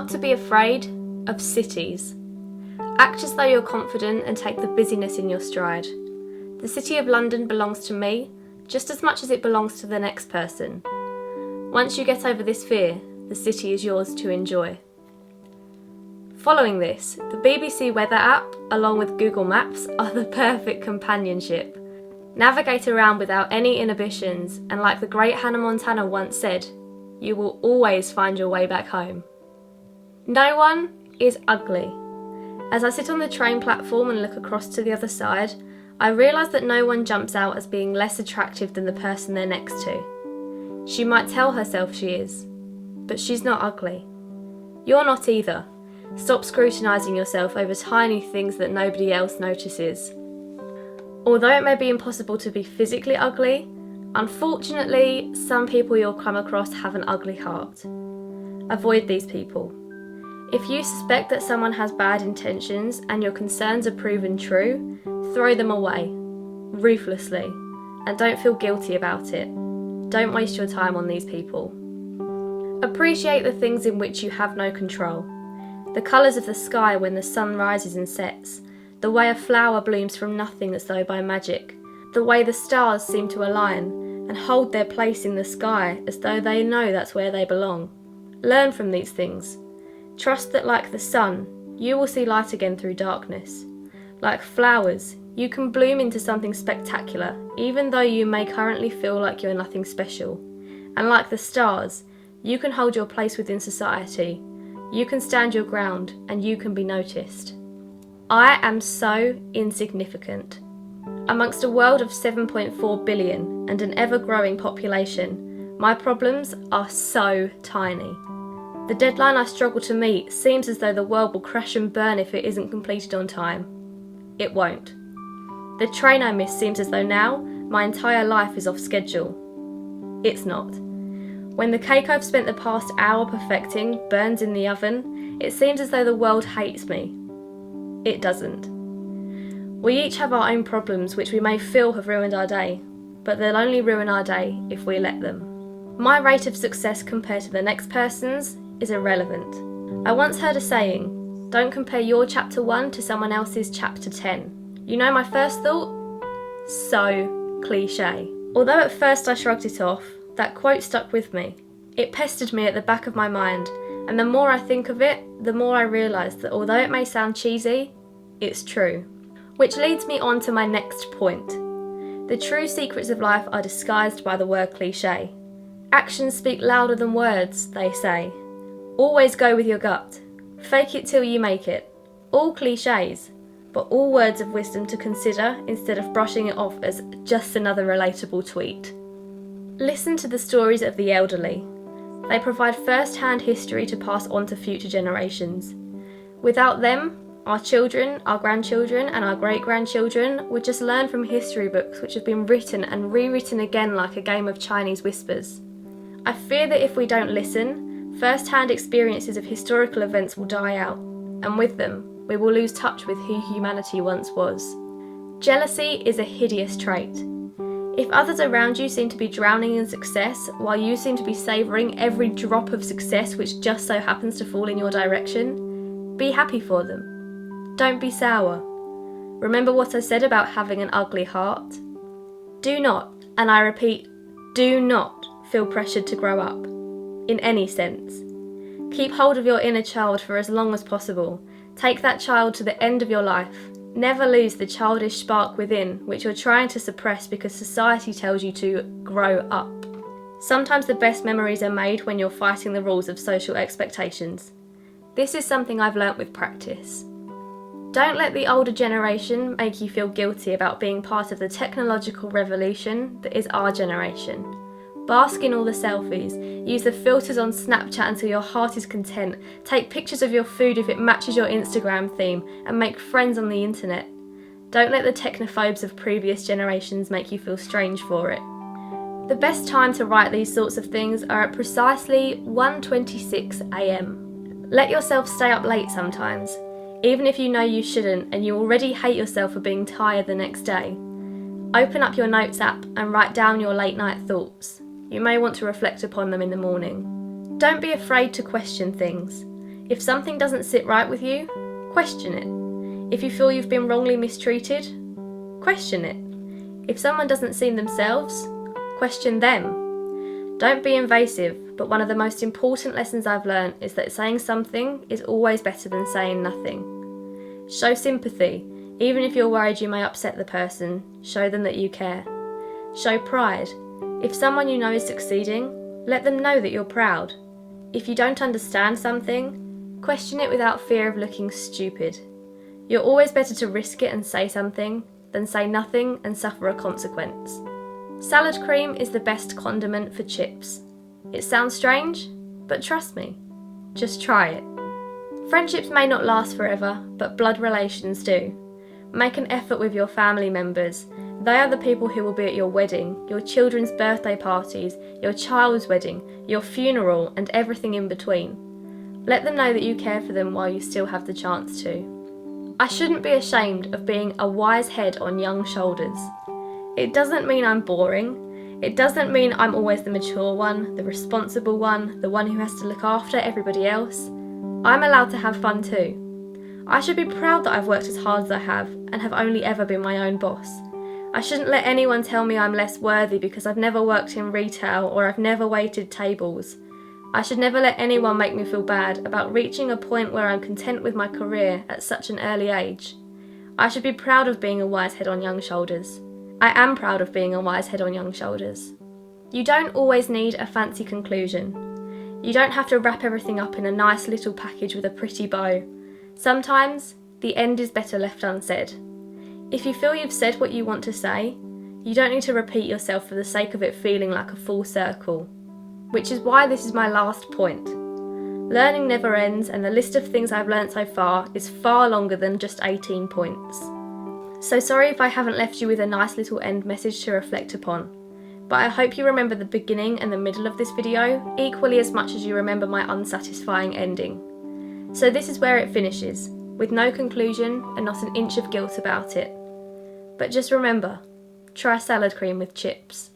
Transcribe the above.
Not to be afraid of cities. Act as though you're confident and take the busyness in your stride. The City of London belongs to me just as much as it belongs to the next person. Once you get over this fear, the city is yours to enjoy. Following this, the BBC Weather app, along with Google Maps, are the perfect companionship. Navigate around without any inhibitions, and like the great Hannah Montana once said, you will always find your way back home. No one is ugly. As I sit on the train platform and look across to the other side, I realise that no one jumps out as being less attractive than the person they're next to. She might tell herself she is, but she's not ugly. You're not either. Stop scrutinising yourself over tiny things that nobody else notices. Although it may be impossible to be physically ugly, unfortunately, some people you'll come across have an ugly heart. Avoid these people. If you suspect that someone has bad intentions and your concerns are proven true, throw them away, ruthlessly, and don't feel guilty about it. Don't waste your time on these people. Appreciate the things in which you have no control. The colours of the sky when the sun rises and sets, the way a flower blooms from nothing as though by magic, the way the stars seem to align and hold their place in the sky as though they know that's where they belong. Learn from these things. Trust that like the sun, you will see light again through darkness. Like flowers, you can bloom into something spectacular, even though you may currently feel like you're nothing special. And like the stars, you can hold your place within society. You can stand your ground, and you can be noticed. I am so insignificant. Amongst a world of 7.4 billion and an ever-growing population, my problems are so tiny. The deadline I struggle to meet seems as though the world will crash and burn if it isn't completed on time. It won't. The train I miss seems as though now my entire life is off schedule. It's not. When the cake I've spent the past hour perfecting burns in the oven, it seems as though the world hates me. It doesn't. We each have our own problems which we may feel have ruined our day, but they'll only ruin our day if we let them. My rate of success compared to the next person's is irrelevant. I once heard a saying, don't compare your chapter 1 to someone else's chapter 10. You know my first thought? So cliche. Although at first I shrugged it off, that quote stuck with me. It pestered me at the back of my mind, and the more I think of it, the more I realise that although it may sound cheesy, it's true. Which leads me on to my next point. The true secrets of life are disguised by the word cliche. Actions speak louder than words, they say. Always go with your gut. Fake it till you make it. All cliches, but all words of wisdom to consider instead of brushing it off as just another relatable tweet. Listen to the stories of the elderly. They provide first-hand history to pass on to future generations. Without them, our children, our grandchildren and our great-grandchildren would just learn from history books which have been written and rewritten again like a game of Chinese whispers. I fear that if we don't listen, first-hand experiences of historical events will die out, and with them, we will lose touch with who humanity once was. Jealousy is a hideous trait. If others around you seem to be drowning in success, while you seem to be savouring every drop of success which just so happens to fall in your direction, be happy for them. Don't be sour. Remember what I said about having an ugly heart? Do not, and I repeat, do not feel pressured to grow up, in any sense. Keep hold of your inner child for as long as possible. Take that child to the end of your life. Never lose the childish spark within, which you're trying to suppress because society tells you to grow up. Sometimes the best memories are made when you're fighting the rules of social expectations. This is something I've learnt with practice. Don't let the older generation make you feel guilty about being part of the technological revolution that is our generation. Bask in all the selfies, use the filters on Snapchat until your heart is content, take pictures of your food if it matches your Instagram theme, and make friends on the internet. Don't let the technophobes of previous generations make you feel strange for it. The best time to write these sorts of things are at precisely 1:26 a.m. Let yourself stay up late sometimes, even if you know you shouldn't and you already hate yourself for being tired the next day. Open up your notes app and write down your late night thoughts. You may want to reflect upon them in the morning. Don't be afraid to question things. If something doesn't sit right with you, question it. If you feel you've been wrongly mistreated, question it. If someone doesn't see themselves, question them. Don't be invasive, but one of the most important lessons I've learned is that saying something is always better than saying nothing. Show sympathy. Even if you're worried you may upset the person, show them that you care. Show pride. If someone you know is succeeding, let them know that you're proud. If you don't understand something, question it without fear of looking stupid. You're always better to risk it and say something than say nothing and suffer a consequence. Salad cream is the best condiment for chips. It sounds strange, but trust me, just try it. Friendships may not last forever, but blood relations do. Make an effort with your family members. They are the people who will be at your wedding, your children's birthday parties, your child's wedding, your funeral, and everything in between. Let them know that you care for them while you still have the chance to. I shouldn't be ashamed of being a wise head on young shoulders. It doesn't mean I'm boring. It doesn't mean I'm always the mature one, the responsible one, the one who has to look after everybody else. I'm allowed to have fun too. I should be proud that I've worked as hard as I have and have only ever been my own boss. I shouldn't let anyone tell me I'm less worthy because I've never worked in retail or I've never waited tables. I should never let anyone make me feel bad about reaching a point where I'm content with my career at such an early age. I should be proud of being a wise head on young shoulders. I am proud of being a wise head on young shoulders. You don't always need a fancy conclusion. You don't have to wrap everything up in a nice little package with a pretty bow. Sometimes, the end is better left unsaid. If you feel you've said what you want to say, you don't need to repeat yourself for the sake of it feeling like a full circle. Which is why this is my last point. Learning never ends, and the list of things I've learnt so far is far longer than just 18 points. So sorry if I haven't left you with a nice little end message to reflect upon, but I hope you remember the beginning and the middle of this video equally as much as you remember my unsatisfying ending. So this is where it finishes, with no conclusion and not an inch of guilt about it. But just remember, try salad cream with chips.